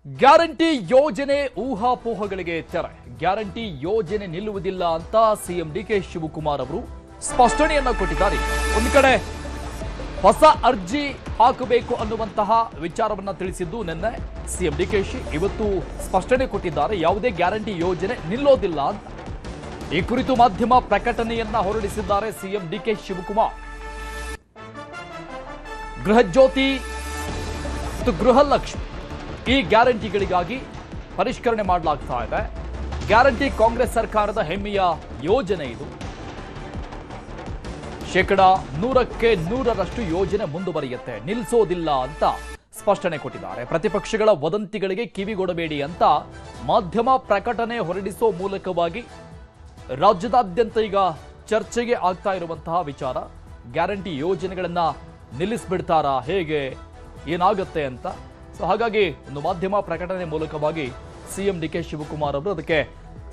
Guarantee ಯೋಜನೆ ಊಹಾಪೋಹಗಳಿಗೆ ತೆರೆ. Guarantee ಯೋಜನೆ ನಿಲ್ಲುವುದಿಲ್ಲ ಅಂತ ಸಿಎಂ ಡಿಕೆ ಶಿವಕುಮಾರ್ ಅವರು ಸ್ಪಷ್ಟನೆಯನ್ನ ಕೊಟ್ಟಿದ್ದಾರೆ. ಒಂದು ಕಡೆ ಹೊಸ ಅರ್ಜಿ ಹಾಕಬೇಕು ಅನ್ನುವಂತಹ ವಿಚಾರವನ್ನ ತಿಳಿಸಿದ್ದು ನಿನ್ನೆ ಸಿಎಂ ಡಿಕೆಶಿ ಇವತ್ತು ಸ್ಪಷ್ಟನೆ ಕೊಟ್ಟಿದ್ದಾರೆ. ಯಾವುದೇ ಗ್ಯಾರಂಟಿ ಯೋಜನೆ ನಿಲ್ಲೋದಿಲ್ಲ ಅಂತ ಈ ಕುರಿತು ಮಾಧ್ಯಮ ಪ್ರಕಟಣೆಯನ್ನ ಹೊರಡಿಸಿದ್ದಾರೆ ಸಿಎಂ ಡಿಕೆ ಶಿವಕುಮಾರ್. ಗೃಹ ಜ್ಯೋತಿ ಮತ್ತು ಗೃಹಲಕ್ಷ್ಮಿ ಈ ಗ್ಯಾರಂಟಿಗಳಿಗಾಗಿ ಪರಿಷ್ಕರಣೆ ಮಾಡಲಾಗ್ತಾ ಇದೆ. ಗ್ಯಾರಂಟಿ ಕಾಂಗ್ರೆಸ್ ಸರ್ಕಾರದ ಹೆಮ್ಮೆಯ ಯೋಜನೆ ಇದು. 100% ಯೋಜನೆ ಮುಂದುವರಿಯುತ್ತೆ, ನಿಲ್ಲಿಸೋದಿಲ್ಲ ಅಂತ ಸ್ಪಷ್ಟನೆ ಕೊಟ್ಟಿದ್ದಾರೆ. ಪ್ರತಿಪಕ್ಷಗಳ ವದಂತಿಗಳಿಗೆ ಕಿವಿಗೊಡಬೇಡಿ ಅಂತ ಮಾಧ್ಯಮ ಪ್ರಕಟಣೆ ಹೊರಡಿಸೋ ಮೂಲಕವಾಗಿ ರಾಜ್ಯದಾದ್ಯಂತ ಈಗ ಚರ್ಚೆಗೆ ಆಗ್ತಾ ಇರುವಂತಹ ವಿಚಾರ ಗ್ಯಾರಂಟಿ ಯೋಜನೆಗಳನ್ನ ನಿಲ್ಲಿಸ್ಬಿಡ್ತಾರಾ, ಹೇಗೆ, ಏನಾಗುತ್ತೆ ಅಂತ. ಸೊ ಹಾಗಾಗಿ ಒಂದು ಮಾಧ್ಯಮ ಪ್ರಕಟಣೆ ಮೂಲಕವಾಗಿ ಸಿಎಂ ಡಿಕೆ ಶಿವಕುಮಾರ್ ಅವರು ಅದಕ್ಕೆ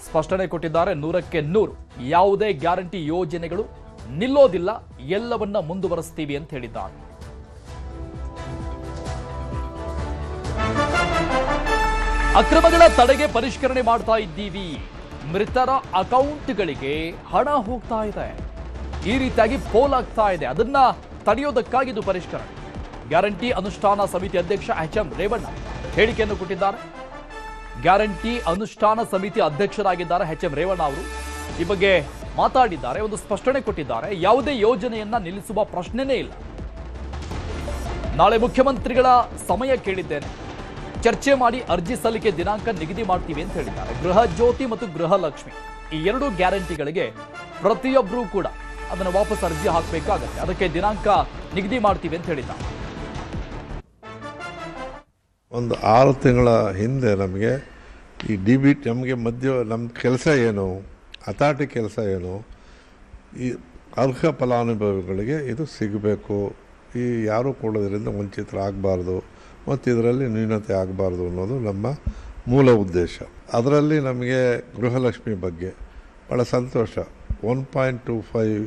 ಸ್ಪಷ್ಟನೆ ಕೊಟ್ಟಿದ್ದಾರೆ. 100% ಯಾವುದೇ ಗ್ಯಾರಂಟಿ ಯೋಜನೆಗಳು ನಿಲ್ಲೋದಿಲ್ಲ, ಎಲ್ಲವನ್ನ ಮುಂದುವರಿಸ್ತೀವಿ ಅಂತ ಹೇಳಿದ್ದಾರೆ. ಅಕ್ರಮಗಳ ತಡೆಗೆ ಪರಿಷ್ಕರಣೆ ಮಾಡ್ತಾ ಇದ್ದೀವಿ, ಮೃತರ ಅಕೌಂಟ್ಗಳಿಗೆ ಹಣ ಹೋಗ್ತಾ ಇದೆ, ಈ ರೀತಿಯಾಗಿ ಪೋಲಾಗ್ತಾ ಇದೆ, ಅದನ್ನ ತಡೆಯೋದಕ್ಕಾಗಿ ಇದು ಪರಿಷ್ಕರಣೆ. ಗ್ಯಾರಂಟಿ ಅನುಷ್ಠಾನ ಸಮಿತಿ ಅಧ್ಯಕ್ಷ ಎಚ್.ಎಂ. ರೇವಣ್ಣ ಹೇಳಿಕೆಯನ್ನು ಕೊಟ್ಟಿದ್ದಾರೆ. ಗ್ಯಾರಂಟಿ ಅನುಷ್ಠಾನ ಸಮಿತಿ ಅಧ್ಯಕ್ಷರಾಗಿದ್ದಾರೆ ಎಚ್.ಎಂ. ರೇವಣ್ಣ ಅವರು. ಈ ಬಗ್ಗೆ ಮಾತಾಡಿದ್ದಾರೆ, ಒಂದು ಸ್ಪಷ್ಟನೆ ಕೊಟ್ಟಿದ್ದಾರೆ. ಯಾವುದೇ ಯೋಜನೆಯನ್ನ ನಿಲ್ಲಿಸುವ ಪ್ರಶ್ನೆನೇ ಇಲ್ಲ. ನಾಳೆ ಮುಖ್ಯಮಂತ್ರಿಗಳ ಸಮಯ ಕೇಳಿದ್ದೇನೆ, ಚರ್ಚೆ ಮಾಡಿ ಅರ್ಜಿ ಸಲ್ಲಿಕೆ ದಿನಾಂಕ ನಿಗದಿ ಮಾಡ್ತೀವಿ ಅಂತ ಹೇಳಿದ್ದಾರೆ. ಗೃಹ ಜ್ಯೋತಿ ಮತ್ತು ಗೃಹಲಕ್ಷ್ಮಿ ಈ ಎರಡು ಗ್ಯಾರಂಟಿಗಳಿಗೆ ಪ್ರತಿಯೊಬ್ಬರೂ ಕೂಡ ಅದನ್ನು ವಾಪಸ್ ಅರ್ಜಿ ಹಾಕಬೇಕಾಗತ್ತೆ, ಅದಕ್ಕೆ ದಿನಾಂಕ ನಿಗದಿ ಮಾಡ್ತೀವಿ ಅಂತ ಹೇಳಿದ್ದಾರೆ. ಒಂದು 6 ತಿಂಗಳ ಹಿಂದೆ ನಮಗೆ ಈ ಡಿ.ಬಿ.ಟಿ ನಮಗೆ ನಮ್ಮ ಕೆಲಸ ಏನು, ಅಥಾರಿಟಿ ಕೆಲಸ ಏನು, ಈ ಅರ್ಹ ಫಲಾನುಭವಿಗಳಿಗೆ ಇದು ಸಿಗಬೇಕು, ಈ ಯಾರೂ ಕೊಡೋದ್ರಿಂದ ವಂಚಿತರಾಗಬಾರ್ದು ಮತ್ತು ಇದರಲ್ಲಿ ನ್ಯೂನತೆ ಆಗಬಾರ್ದು ಅನ್ನೋದು ನಮ್ಮ ಮೂಲ ಉದ್ದೇಶ. ಅದರಲ್ಲಿ ನಮಗೆ ಗೃಹಲಕ್ಷ್ಮಿ ಬಗ್ಗೆ ಭಾಳ ಸಂತೋಷ. 1.25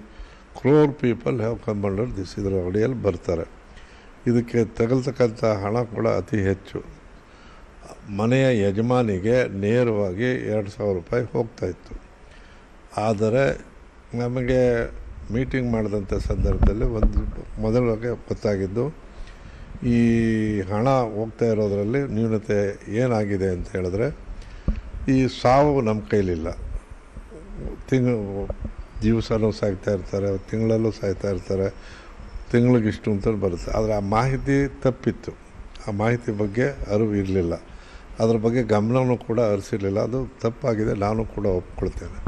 crore people have come under this, ಇದರ ಅಡಿಯಲ್ಲಿ ಬರ್ತಾರೆ. ಇದಕ್ಕೆ ತಗಲ್ತಕ್ಕಂಥ ಹಣ ಕೂಡ ಅತಿ ಹೆಚ್ಚು. ಮನೆಯ ಯಜಮಾನಿಗೆ ನೇರವಾಗಿ 2,000 ರೂಪಾಯಿ ಹೋಗ್ತಾಯಿತ್ತು. ಆದರೆ ನಮಗೆ ಮೀಟಿಂಗ್ ಮಾಡಿದಂಥ ಸಂದರ್ಭದಲ್ಲಿ ಮೊದಲಿಗೆ ಗೊತ್ತಾಗಿದ್ದು, ಈ ಹಣ ಹೋಗ್ತಾ ಇರೋದರಲ್ಲಿ ನ್ಯೂನತೆ ಏನಾಗಿದೆ ಅಂತ ಹೇಳಿದ್ರೆ, ಈ ಸಾವು ನಮ್ಮ ಕೈಲಿಲ್ಲ. ದಿವಸನೂ ಸಾಯ್ತಾ ಇರ್ತಾರೆ, ತಿಂಗಳಲ್ಲೂ ಸಾಯ್ತಾ ಇರ್ತಾರೆ, ತಿಂಗಳಿಗಿಷ್ಟು ಅಂತ ಬರುತ್ತೆ. ಆದರೆ ಆ ಮಾಹಿತಿ ತಪ್ಪಿತ್ತು, ಆ ಮಾಹಿತಿ ಬಗ್ಗೆ ಅರಿವು ಇರಲಿಲ್ಲ, ಅದ್ರ ಬಗ್ಗೆ ಗಮನವೂ ಕೂಡ ಹರಿಸಿರಲಿಲ್ಲ. ಅದು ತಪ್ಪಾಗಿದೆ, ನಾನು ಕೂಡ ಒಪ್ಕೊಳ್ತೇನೆ.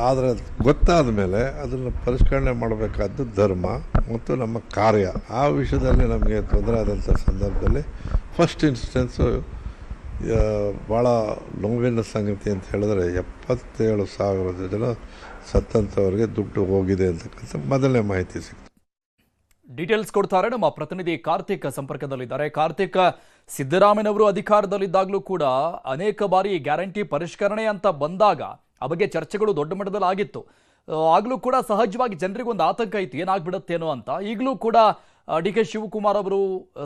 ಆದರೆ ಗೊತ್ತಾದ ಮೇಲೆ ಅದನ್ನು ಪರಿಷ್ಕರಣೆ ಮಾಡಬೇಕಾದ್ದು ಧರ್ಮ ಮತ್ತು ನಮ್ಮ ಕಾರ್ಯ. ಆ ವಿಷಯದಲ್ಲಿ ನಮಗೆ ತೊಂದರೆ ಆದಂಥ ಸಂದರ್ಭದಲ್ಲಿ ಫಸ್ಟ್ ಇನ್ಸ್ಟೆನ್ಸು ಭಾಳ ನೋವಿನ ಸಂಗತಿ ಅಂತ ಹೇಳಿದ್ರೆ 77,000 ಜನ ಸತ್ತಂಥವ್ರಿಗೆ ದುಡ್ಡು ಹೋಗಿದೆ ಅಂತಕ್ಕಂಥ ಮೊದಲನೇ ಮಾಹಿತಿ ಸಿಕ್ತು. ಡೀಟೇಲ್ಸ್ ಕೊಡ್ತಾರೆ ನಮ್ಮ ಪ್ರತಿನಿಧಿ ಕಾರ್ತಿಕ್ ಸಂಪರ್ಕದಲ್ಲಿದ್ದಾರೆ. ಕಾರ್ತಿಕ್, ಸಿದ್ದರಾಮಯ್ಯನವರು ಅಧಿಕಾರದಲ್ಲಿದ್ದಾಗಲೂ ಕೂಡ ಅನೇಕ ಬಾರಿ ಗ್ಯಾರಂಟಿ ಪರಿಷ್ಕರಣೆ ಅಂತ ಬಂದಾಗ ಆ ಬಗ್ಗೆ ಚರ್ಚೆಗಳು ದೊಡ್ಡ ಮಟ್ಟದಲ್ಲಿ ಆಗಿತ್ತು. ಆಗ್ಲೂ ಕೂಡ ಸಹಜವಾಗಿ ಜನರಿಗೊಂದು ಆತಂಕ ಇತ್ತು, ಏನಾಗ್ಬಿಡುತ್ತೇನೋ ಅಂತ. ಈಗಲೂ ಕೂಡ ಡಿ ಕೆ ಶಿವಕುಮಾರ್ ಅವರು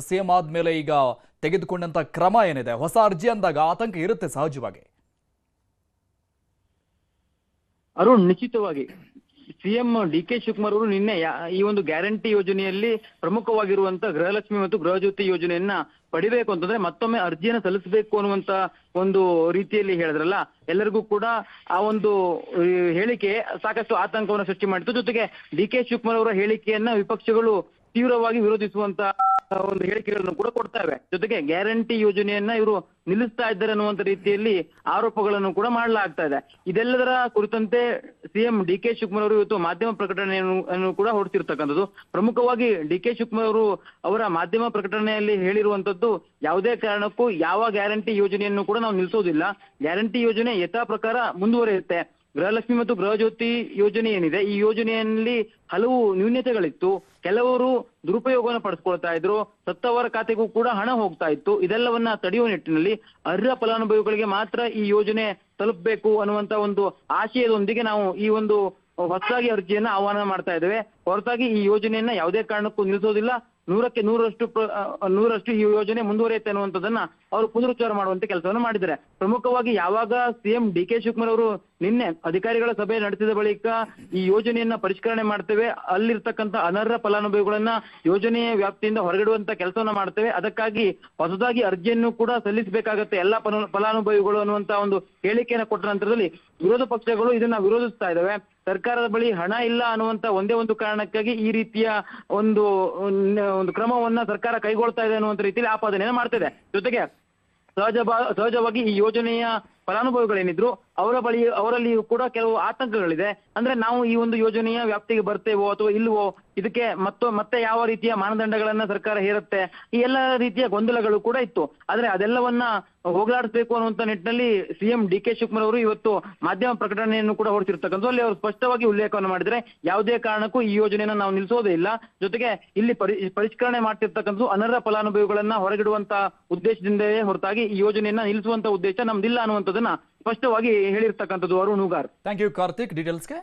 ಸಿಎಂ ಆದ್ಮೇಲೆ ಈಗ ತೆಗೆದುಕೊಂಡಂತ ಕ್ರಮ ಏನಿದೆ, ಹೊಸ ಅರ್ಜಿ ಅಂದಾಗ ಆತಂಕ ಇರುತ್ತೆ ಸಹಜವಾಗಿ. ಅರುಣ್, ನಿಶ್ಚಿತವಾಗಿ ಸಿಎಂ ಡಿ ಕೆ ಶಿವಕುಮಾರ್ ಅವರು ನಿನ್ನೆ ಈ ಒಂದು ಗ್ಯಾರಂಟಿ ಯೋಜನೆಯಲ್ಲಿ ಪ್ರಮುಖವಾಗಿರುವಂತ ಗೃಹಲಕ್ಷ್ಮಿ ಮತ್ತು ಗೃಹ ಜ್ಯೋತಿ ಯೋಜನೆಯನ್ನ ಪಡಿಬೇಕು ಅಂತಂದ್ರೆ ಮತ್ತೊಮ್ಮೆ ಅರ್ಜಿಯನ್ನು ಸಲ್ಲಿಸಬೇಕು ಅನ್ನುವಂತ ಒಂದು ರೀತಿಯಲ್ಲಿ ಹೇಳಿದ್ರಲ್ಲ, ಎಲ್ಲರಿಗೂ ಕೂಡ ಆ ಒಂದು ಹೇಳಿಕೆ ಸಾಕಷ್ಟು ಆತಂಕವನ್ನು ಸೃಷ್ಟಿ ಮಾಡಿತ್ತು. ಜೊತೆಗೆ ಡಿ ಕೆ ಶಿವಕುಮಾರ್ ಅವರ ಹೇಳಿಕೆಯನ್ನ ವಿಪಕ್ಷಗಳು ತೀವ್ರವಾಗಿ ವಿರೋಧಿಸುವಂತ ಒಂದು ಹೇಳಿಕೆಗಳನ್ನು ಕೂಡ ಕೊಡ್ತಾವೆ. ಜೊತೆಗೆ ಗ್ಯಾರಂಟಿ ಯೋಜನೆಯನ್ನ ಇವರು ನಿಲ್ಲಿಸ್ತಾ ಇದ್ದಾರೆ ಅನ್ನುವಂತ ರೀತಿಯಲ್ಲಿ ಆರೋಪಗಳನ್ನು ಕೂಡ ಮಾಡಲಾಗ್ತಾ ಇದೆ. ಇದೆಲ್ಲದರ ಕುರಿತಂತೆ ಸಿಎಂ ಡಿ ಕೆ ಶಿವಕುಮಾರ್ ಅವರು ಇವತ್ತು ಮಾಧ್ಯಮ ಪ್ರಕಟಣೆಯನ್ನು ಕೂಡ ಹೊರಡಿಸಿರ್ತಕ್ಕಂಥದ್ದು. ಪ್ರಮುಖವಾಗಿ ಡಿ ಕೆ ಶಿವಕುಮಾರ್ ಅವರು ಅವರ ಮಾಧ್ಯಮ ಪ್ರಕಟಣೆಯಲ್ಲಿ ಹೇಳಿರುವಂತದ್ದು, ಯಾವುದೇ ಕಾರಣಕ್ಕೂ ಯಾವ ಗ್ಯಾರಂಟಿ ಯೋಜನೆಯನ್ನು ಕೂಡ ನಾವು ನಿಲ್ಲಿಸೋದಿಲ್ಲ, ಗ್ಯಾರಂಟಿ ಯೋಜನೆ ಯಥಾ ಪ್ರಕಾರ ಮುಂದುವರಿಯುತ್ತೆ. ಗೃಹಲಕ್ಷ್ಮಿ ಮತ್ತು ಗೃಹ ಜ್ಯೋತಿ ಯೋಜನೆ ಏನಿದೆ, ಈ ಯೋಜನೆಯಲ್ಲಿ ಹಲವು ನ್ಯೂನತೆಗಳಿತ್ತು, ಕೆಲವರು ದುರುಪಯೋಗವನ್ನು ಪಡಿಸ್ಕೊಳ್ತಾ ಇದ್ರು, ಸತ್ತವರ ಖಾತೆಗೂ ಕೂಡ ಹಣ ಹೋಗ್ತಾ ಇತ್ತು. ಇದೆಲ್ಲವನ್ನ ತಡೆಯುವ ನಿಟ್ಟಿನಲ್ಲಿ ಅರ್ಹ ಫಲಾನುಭವಿಗಳಿಗೆ ಮಾತ್ರ ಈ ಯೋಜನೆ ತಲುಪಬೇಕು ಅನ್ನುವಂತ ಒಂದು ಆಶಯದೊಂದಿಗೆ ನಾವು ಈ ಒಂದು ಹೊಸದಾಗಿ ಅರ್ಜಿಯನ್ನ ಆಹ್ವಾನ ಮಾಡ್ತಾ ಇದ್ದೇವೆ. ಹೊರತಾಗಿ ಈ ಯೋಜನೆಯನ್ನ ಯಾವುದೇ ಕಾರಣಕ್ಕೂ ನಿಲ್ಲಿಸೋದಿಲ್ಲ, ನೂರಷ್ಟು ಈ ಯೋಜನೆ ಮುಂದುವರಿಯುತ್ತೆ ಅನ್ನುವಂಥದ್ದನ್ನ ಅವರು ಪುನರುಚ್ಚಾರ ಮಾಡುವಂತೆ ಕೆಲಸವನ್ನು ಮಾಡಿದ್ದಾರೆ. ಪ್ರಮುಖವಾಗಿ ಯಾವಾಗ ಸಿಎಂ ಡಿ.ಕೆ. ಶಿವಕುಮಾರ್ ಅವರು ನಿನ್ನೆ ಅಧಿಕಾರಿಗಳ ಸಭೆ ನಡೆಸಿದ ಬಳಿಕ ಈ ಯೋಜನೆಯನ್ನ ಪರಿಷ್ಕರಣೆ ಮಾಡ್ತೇವೆ, ಅಲ್ಲಿರ್ತಕ್ಕಂಥ ಅನರ್ಹ ಫಲಾನುಭವಿಗಳನ್ನ ಯೋಜನೆಯ ವ್ಯಾಪ್ತಿಯಿಂದ ಹೊರಗಿಡುವಂತ ಕೆಲಸವನ್ನ ಮಾಡ್ತೇವೆ, ಅದಕ್ಕಾಗಿ ಹೊಸದಾಗಿ ಅರ್ಜಿಯನ್ನು ಕೂಡ ಸಲ್ಲಿಸಬೇಕಾಗತ್ತೆ ಎಲ್ಲಾ ಫಲಾನುಭವಿಗಳು ಅನ್ನುವಂತ ಒಂದು ಹೇಳಿಕೆಯನ್ನು ಕೊಟ್ಟ ನಂತರದಲ್ಲಿ ವಿರೋಧ ಪಕ್ಷಗಳು ಇದನ್ನ ವಿರೋಧಿಸ್ತಾ ಇದ್ದಾವೆ. ಸರ್ಕಾರದ ಬಳಿ ಹಣ ಇಲ್ಲ ಅನ್ನುವಂತ ಒಂದೇ ಒಂದು ಕಾರಣಕ್ಕಾಗಿ ಈ ರೀತಿಯ ಒಂದು ಕ್ರಮವನ್ನ ಸರ್ಕಾರ ಕೈಗೊಳ್ತಾ ಇದೆ ಅನ್ನುವಂತ ರೀತಿಯಲ್ಲಿ ಆಪಾದನೆಯನ್ನು ಮಾಡ್ತಿದೆ. ಜೊತೆಗೆ ಸಹಜವಾಗಿ ಈ ಯೋಜನೆಯ ಫಲಾನುಭವಿಗಳೇನಿದ್ರು ಅವರಲ್ಲಿಯೂ ಕೂಡ ಕೆಲವು ಆತಂಕಗಳಿದೆ. ಅಂದ್ರೆ ನಾವು ಈ ಒಂದು ಯೋಜನೆಯ ವ್ಯಾಪ್ತಿಗೆ ಬರ್ತೇವೋ ಅಥವಾ ಇಲ್ವೋ, ಇದಕ್ಕೆ ಮತ್ತೆ ಯಾವ ರೀತಿಯ ಮಾನದಂಡಗಳನ್ನ ಸರ್ಕಾರ ಹೇರುತ್ತೆ, ಈ ಎಲ್ಲ ರೀತಿಯ ಗೊಂದಲಗಳು ಕೂಡ ಇತ್ತು. ಆದ್ರೆ ಅದೆಲ್ಲವನ್ನ ಹೋಗಲಾಡಿಸಬೇಕು ಅನ್ನುವಂತ ನಿಟ್ಟಿನಲ್ಲಿ ಸಿಎಂ ಡಿ.ಕೆ. ಶಿವಕುಮಾರ್ ಅವರು ಇವತ್ತು ಮಾಧ್ಯಮ ಪ್ರಕಟಣೆಯನ್ನು ಕೂಡ ಹೊರಡಿಸಿರ್ತಕ್ಕಂಥ ಅಲ್ಲಿ ಅವರು ಸ್ಪಷ್ಟವಾಗಿ ಉಲ್ಲೇಖವನ್ನು ಮಾಡಿದ್ರೆ ಯಾವುದೇ ಕಾರಣಕ್ಕೂ ಈ ಯೋಜನೆಯನ್ನ ನಾವು ನಿಲ್ಲಿಸೋದೇ ಇಲ್ಲ, ಜೊತೆಗೆ ಇಲ್ಲಿ ಪರಿಷ್ಕರಣೆ ಮಾಡ್ತಿರ್ತಕ್ಕಂಥ ಅನರ್ಹ ಫಲಾನುಭವಿಗಳನ್ನ ಹೊರಗಿಡುವಂತ ಉದ್ದೇಶದಿಂದಲೇ ಹೊರತಾಗಿ ಈ ಯೋಜನೆಯನ್ನ ನಿಲ್ಲಿಸುವಂತ ಉದ್ದೇಶ ನಮ್ದಿಲ್ಲ ಅನ್ನುವಂಥದ್ದನ್ನ ಸ್ಪಷ್ಟವಾಗಿ ಹೇಳಿರ್ತಕ್ಕಂಥದ್ದು ಅರುಣ್ ಹೂಗಾರ್. Thank you Karthik ಡೀಟೇಲ್ಸ್ಗೆ.